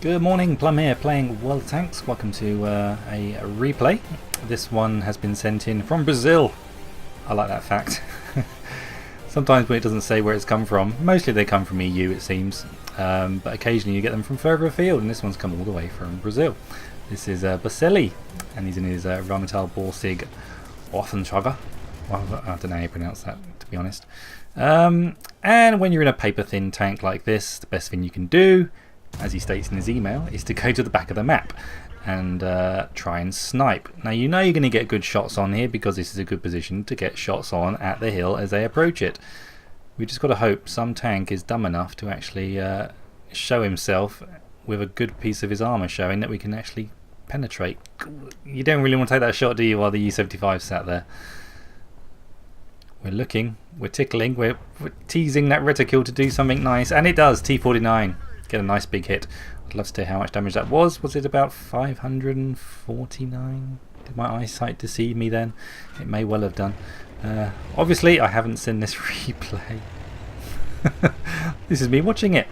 Good morning, Plum here, playing World of Tanks. Welcome to a replay. This one has been sent in from Brazil. I like that fact. Sometimes when it doesn't say where it's come from, mostly they come from EU it seems, but occasionally you get them from further afield, and this one's come all the way from Brazil. This is Borsig, and he's in his rheinmetall borsig waffenträger. Well, I don't know how you pronounce that, to be honest. And when you're in a paper thin tank like this, the best thing you can do, as he states in his email, is to go to the back of the map and try and snipe. Now you know you're going to get good shots on here because this is a good position to get shots on at the hill as they approach it. We just got to hope some tank is dumb enough to actually show himself with a good piece of his armour showing that we can actually penetrate. You don't really want to take that shot, do you, while the U-75 sat there? We're looking, we're tickling, we're teasing that reticule to do something nice, and it does. T49. Get a nice big hit. I'd love to hear how much damage that was. Was it about 549? Did my eyesight deceive me then? It may well have done. Obviously I haven't seen this replay. This is me watching it.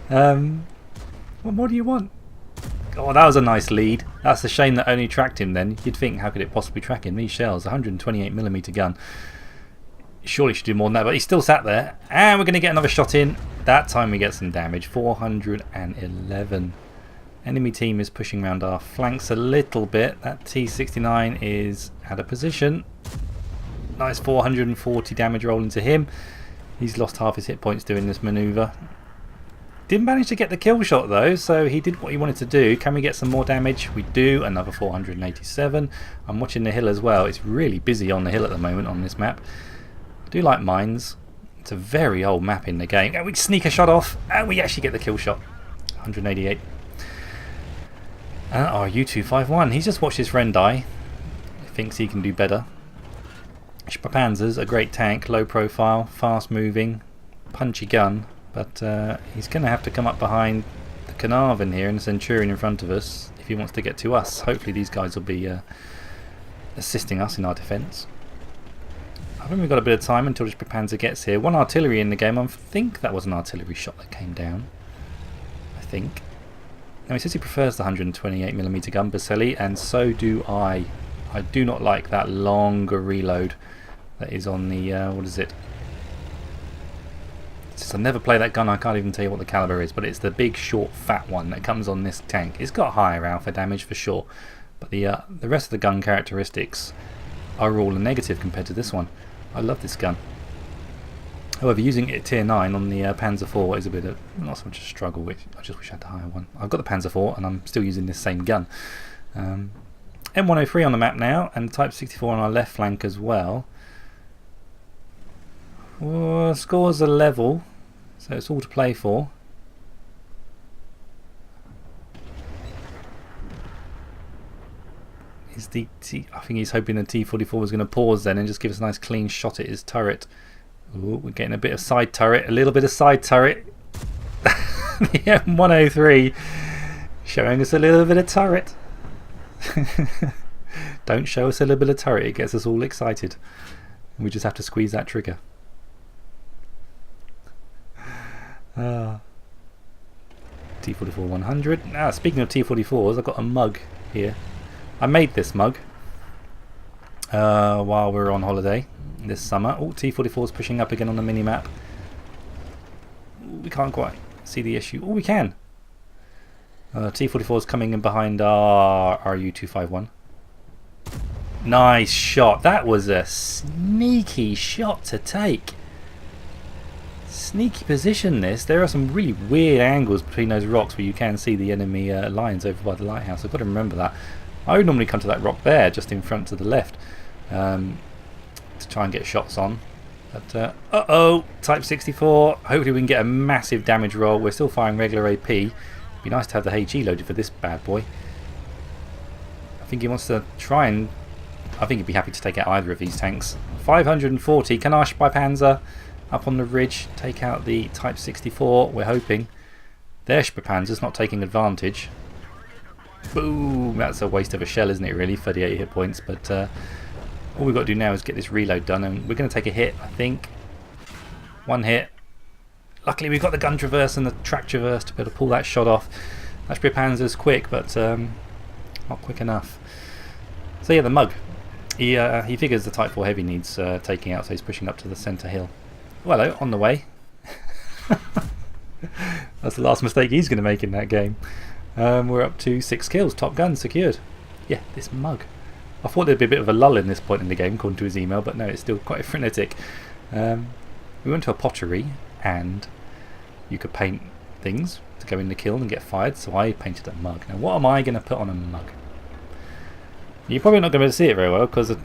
What more do you want? Oh, that was a nice lead. That's a shame that only tracked him then. You'd think, how could it possibly track him? These shells, 128mm gun. Surely should do more than that, but he still sat there. And we're going to get another shot in. That time we get some damage. 411. Enemy team is pushing around our flanks a little bit. That T69 is out of position. Nice 440 damage roll into him. He's lost half his hit points doing this manoeuvre. Didn't manage to get the kill shot though, so he did what he wanted to do. Can we get some more damage? We do. Another 487. I'm watching the hill as well. It's really busy on the hill at the moment on this map. I do like mines. It's a very old map in the game. And we sneak a shot off, and we actually get the kill shot. 188. Our U-251. He's just watched his friend die. He thinks he can do better. Panzer's a great tank, low profile, fast moving, punchy gun. But he's going to have to come up behind the Carnarvon here and the Centurion in front of us if he wants to get to us. Hopefully these guys will be assisting us in our defence. I think we've got a bit of time until this Panzer gets here. One artillery in the game. I think that was an artillery shot that came down. I think. Now he says he prefers the 128mm gun, Borsig, and so do I. I do not like that longer reload that is on the, what is it? Since I never play that gun, I can't even tell you what the caliber is, but it's the big, short, fat one that comes on this tank. It's got higher alpha damage for sure, but the rest of the gun characteristics are all a negative compared to this one. I love this gun. However, using it at tier 9 on the Panzer IV is a bit of, not so much a struggle, which I just wish I had the higher one. I've got the Panzer IV and I'm still using this same gun. M103 on the map now, and Type 64 on our left flank as well. Scores are level, so it's all to play for. I think he's hoping the T44 was going to pause then and just give us a nice clean shot at his turret. Ooh, we're getting a bit of side turret, a little bit of side turret. The M103 showing us a little bit of turret. Don't show us a little bit of turret, it gets us all excited. We just have to squeeze that trigger. T44 100. Now, speaking of T44s, I've got a mug here. I made this mug while we were on holiday this summer. Oh, T44 is pushing up again on the mini-map. We can't quite see the issue. Oh, we can. T44 is coming in behind our U-251. Nice shot. That was a sneaky shot to take. Sneaky position this. There are some really weird angles between those rocks where you can see the enemy lines over by the lighthouse. I've got to remember that. I would normally come to that rock there, just in front to the left, to try and get shots on. But, uh-oh, Type 64. Hopefully we can get a massive damage roll. We're still firing regular AP. It'd be nice to have the HE loaded for this bad boy. I think he wants to try and... I think he'd be happy to take out either of these tanks. 540, Kanash by Panzer, up on the ridge, take out the Type 64, we're hoping. Their Panzer's not taking advantage. Boom! That's a waste of a shell, isn't it, really? 38 hit points, but all we've got to do now is get this reload done, and we're going to take a hit, I think. One hit. Luckily we've got the gun traverse and the track traverse to be able to pull that shot off. That should be Panzer's quick, but not quick enough. So yeah, the mug. He figures the Type 4 Heavy needs taking out, so he's pushing up to the centre hill. Well, hello, on the way. That's the last mistake he's going to make in that game. We're up to 6 kills, Top Gun secured. Yeah, this mug. I thought there'd be a bit of a lull in this point in the game, according to his email, but no, it's still quite frenetic. We went to a pottery, and you could paint things to go in the kiln and get fired, so I painted a mug. Now, what am I going to put on a mug? You're probably not going to be able to see it very well, because the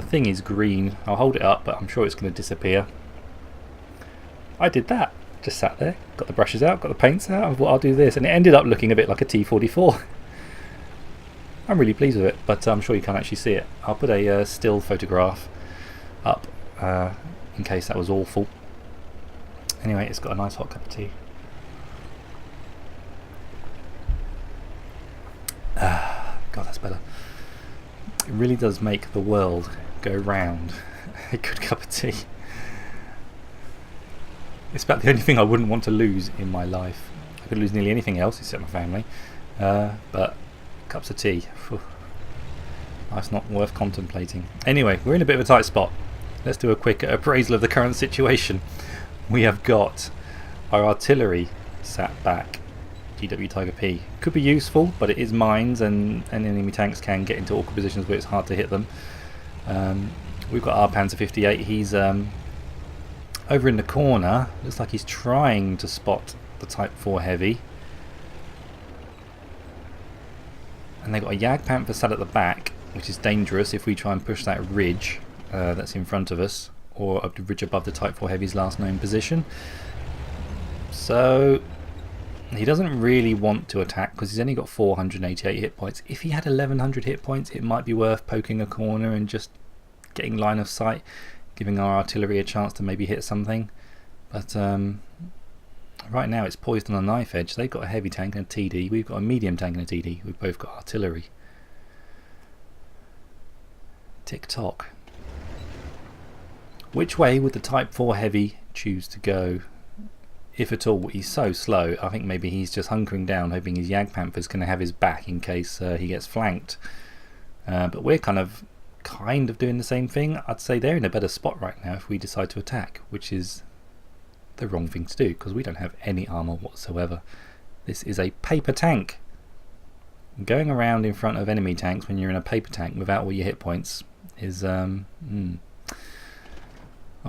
thing is green. I'll hold it up, but I'm sure it's going to disappear. I did that. Just sat there, got the brushes out, got the paints out, I thought I'll do this, and it ended up looking a bit like a T44. I'm really pleased with it, but I'm sure you can't actually see it. I'll put a still photograph up in case that was awful. Anyway, it's got a nice hot cup of tea. God, that's better. It really does make the world go round. A good cup of tea. It's about the only thing I wouldn't want to lose in my life. I could lose nearly anything else except my family, but cups of tea, that's not worth contemplating. Anyway, we're in a bit of a tight spot. Let's do a quick appraisal of the current situation. We have got our artillery sat back. GW Tiger P could be useful, but it is mines, and enemy tanks can get into awkward positions where it's hard to hit them. We've got our Panzer 58. He's over in the corner. Looks like he's trying to spot the Type 4 Heavy. And they've got a Jagdpanther sat at the back, which is dangerous if we try and push that ridge that's in front of us, or up the ridge above the Type 4 Heavy's last known position. So he doesn't really want to attack because he's only got 488 hit points. If he had 1100 hit points, it might be worth poking a corner and just getting line of sight, giving our artillery a chance to maybe hit something. But right now it's poised on a knife edge. They've got a heavy tank and a TD. We've got a medium tank and a TD. We've both got artillery. Tick tock. Which way would the Type 4 Heavy choose to go? If at all. He's so slow. I think maybe he's just hunkering down, hoping his Jagdpanther's going to have his back in case he gets flanked. But we're kind of doing the same thing. I'd say they're in a better spot right now if we decide to attack, which is the wrong thing to do because we don't have any armour whatsoever. This is a paper tank. Going around in front of enemy tanks when you're in a paper tank without all your hit points is our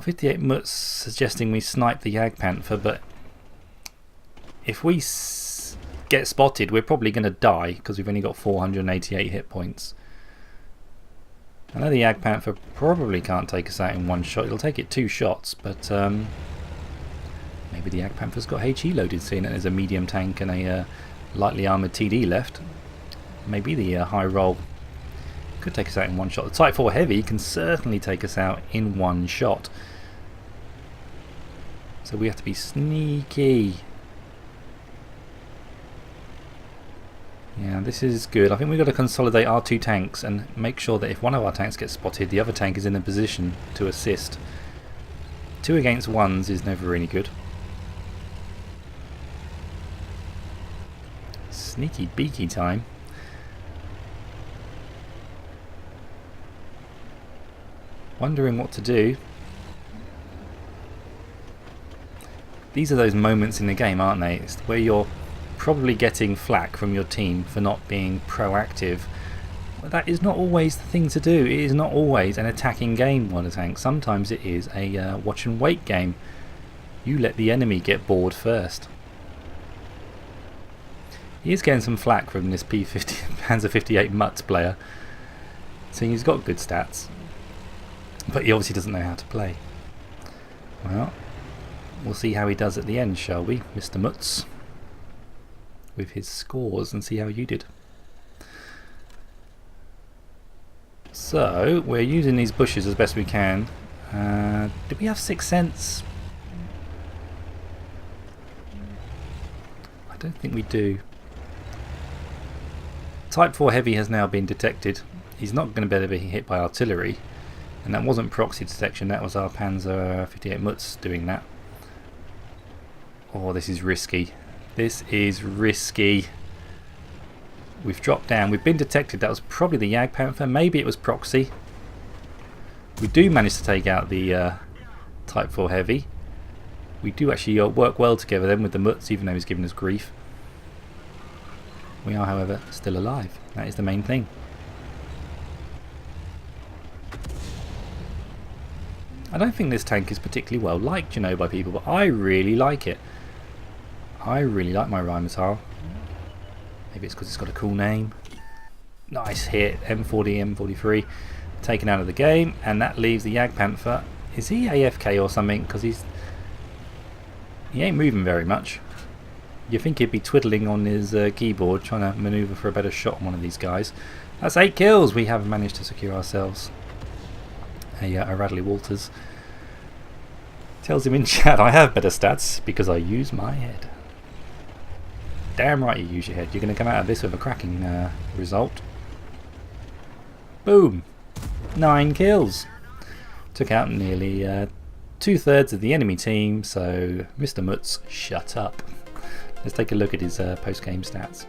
58 Mut's suggesting we snipe the Jagdpanther, but if we get spotted we're probably going to die because we've only got 488 hit points. I know the Jagdpanther probably can't take us out in one shot. It'll take it 2 shots, but maybe the Jagdpanther's got HE loaded, seeing that there's a medium tank and a lightly armoured TD left. Maybe the high roll could take us out in one shot. The Type 4 Heavy can certainly take us out in one shot. So we have to be sneaky. Yeah, this is good. I think we've got to consolidate our 2 tanks and make sure that if one of our tanks gets spotted, the other tank is in a position to assist. 2 against 1s is never really good. Sneaky beaky time. Wondering what to do. These are those moments in the game, aren't they? It's where you're probably getting flack from your team for not being proactive. But that is not always the thing to do. It is not always an attacking game on a tank. Sometimes it is a watch and wait game. You let the enemy get bored first. He is getting some flack from this Panzer 58 Mutz player, so he's got good stats, but he obviously doesn't know how to play. Well, we'll see how he does at the end, shall we, Mr. Mutz, with his scores, and see how you did. So we're using these bushes as best we can. Did we have 6th sense? I don't think we do. Type 4 Heavy has now been detected. He's not going to be able to be hit by artillery, and that wasn't proxy detection, that was our Panzer 58 Mutz doing that. Oh, this is risky. This is risky. We've dropped down. We've been detected. That was probably the Jagdpanther. Maybe it was proxy. We do manage to take out the Type 4 Heavy. We do actually work well together then with the Mutz, even though he's giving us grief. We are, however, still alive. That is the main thing. I don't think this tank is particularly well liked, you know, by people, but I really like it. I really like my rheinmetall. Maybe it's because it's got a cool name. Nice hit, M40, M43, taken out of the game, and that leaves the Jagdpanther. Is he AFK or something? Because he ain't moving very much. You think he'd be twiddling on his keyboard, trying to manoeuvre for a better shot on one of these guys. That's 8 kills. We have managed to secure ourselves a Radley Walters. Tells him in chat, I have better stats because I use my head. Damn right you use your head. You're going to come out of this with a cracking result. Boom. 9 kills. Took out nearly 2/3 of the enemy team, so Mr. Mutz, shut up. Let's take a look at his post-game stats.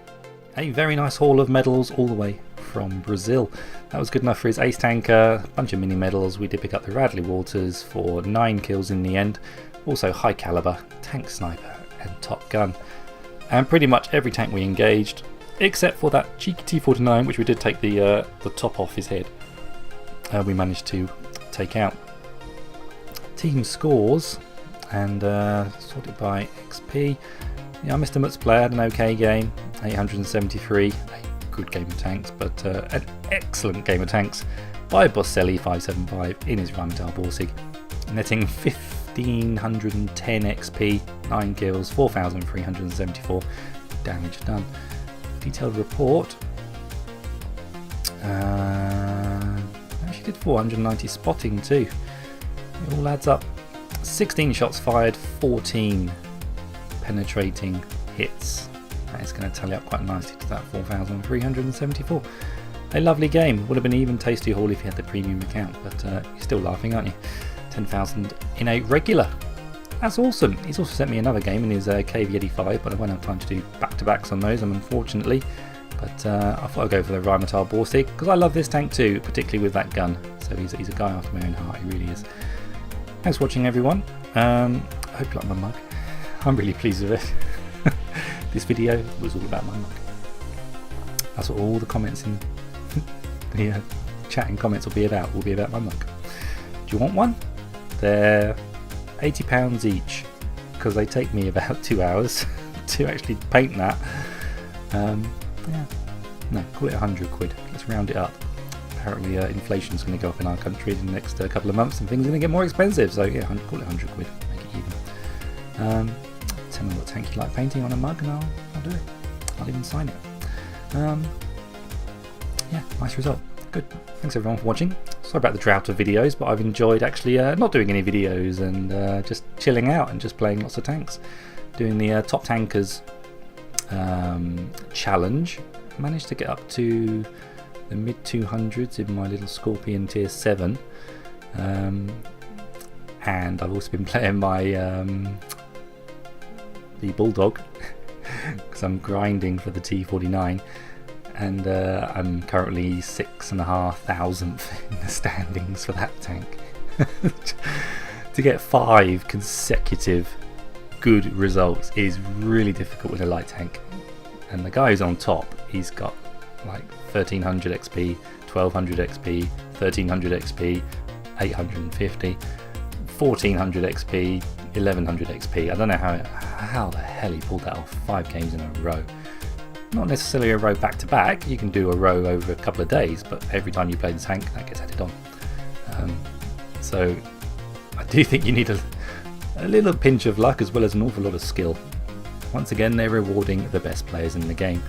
A very nice haul of medals all the way from Brazil. That was good enough for his ace tanker, a bunch of mini medals. We did pick up the Radley Walters for 9 kills in the end. Also high caliber, tank sniper and top gun. And pretty much every tank we engaged, except for that cheeky T-49, which we did take the top off his head, we managed to take out. Team scores, and sorted by XP. Yeah, Mr. Mutz player had an okay game, 873, a good game of tanks, but an excellent game of tanks by Bosselli 575 in his rheinmetall borsig, netting 1510 XP, 9 kills, 4374 damage done. Detailed report. Actually did 490 spotting too. It all adds up. 16 shots fired, 14 penetrating hits. That is going to tally up quite nicely to that 4,374. A lovely game. Would have been an even tastier haul if you had the premium account, but you're still laughing, aren't you? 10,000 in a regular. That's awesome. He's also sent me another game in his KV85, but I won't have time to do back-to-backs on those, unfortunately. But I thought I'd go for the rheinmetall borsig because I love this tank too, particularly with that gun. So he's a guy after my own heart. He really is. Thanks for watching, everyone. I hope you like my mug. I'm really pleased with it. This video was all about my mug. That's what all the comments in the chat and comments will be about. Will be about my mug. Do you want one? They're £80 each because they take me about 2 hours to actually paint that. Yeah, no, call it 100 quid. Let's round it up. Apparently inflation's going to go up in our country in the next couple of months and things are going to get more expensive, so yeah, call it 100 quid, make it even. Tell me what tank you like painting on a mug and I'll do it. I'll even sign it. Yeah, nice result. Good. Thanks everyone for watching. Sorry about the drought of videos, but I've enjoyed actually not doing any videos and just chilling out and just playing lots of tanks. Doing the top tankers challenge. I managed to get up to the mid 200s in my little Scorpion tier 7, and I've also been playing my the Bulldog because I'm grinding for the T49, and I'm currently 6,500th in the standings for that tank. To get 5 consecutive good results is really difficult with a light tank, and the guy who's on top, he's got like 1300 XP, 1200 XP, 1300 XP, 850, 1400 XP, 1100 XP. I don't know how the hell he pulled that off 5 games in a row. Not necessarily a row back to back, you can do a row over a couple of days, but every time you play the tank that gets added on. So I do think you need a little pinch of luck as well as an awful lot of skill. Once again, they're rewarding the best players in the game,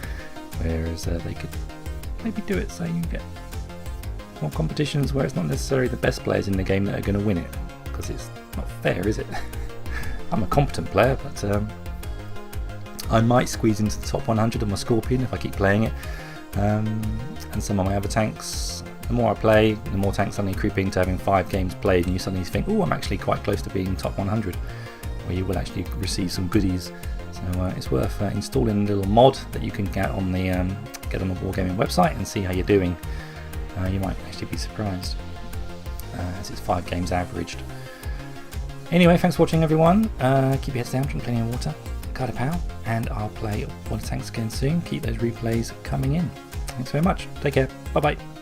whereas they could maybe do it so you get more competitions where it's not necessarily the best players in the game that are going to win it, because it's not fair, is it? I'm a competent player, but I might squeeze into the top 100 of my Scorpion if I keep playing it, and some of my other tanks. The more I play, the more tanks suddenly creep into having 5 games played, and you suddenly think, oh, I'm actually quite close to being top 100. where you will actually receive some goodies. So it's worth installing a little mod that you can get on the Wargaming website and see how you're doing. You might actually be surprised, as it's 5 games averaged. Anyway, thanks for watching everyone. Keep your heads down, drink plenty of water, guard a pal, and I'll play Water Tanks again soon. Keep those replays coming in. Thanks very much. Take care. Bye bye.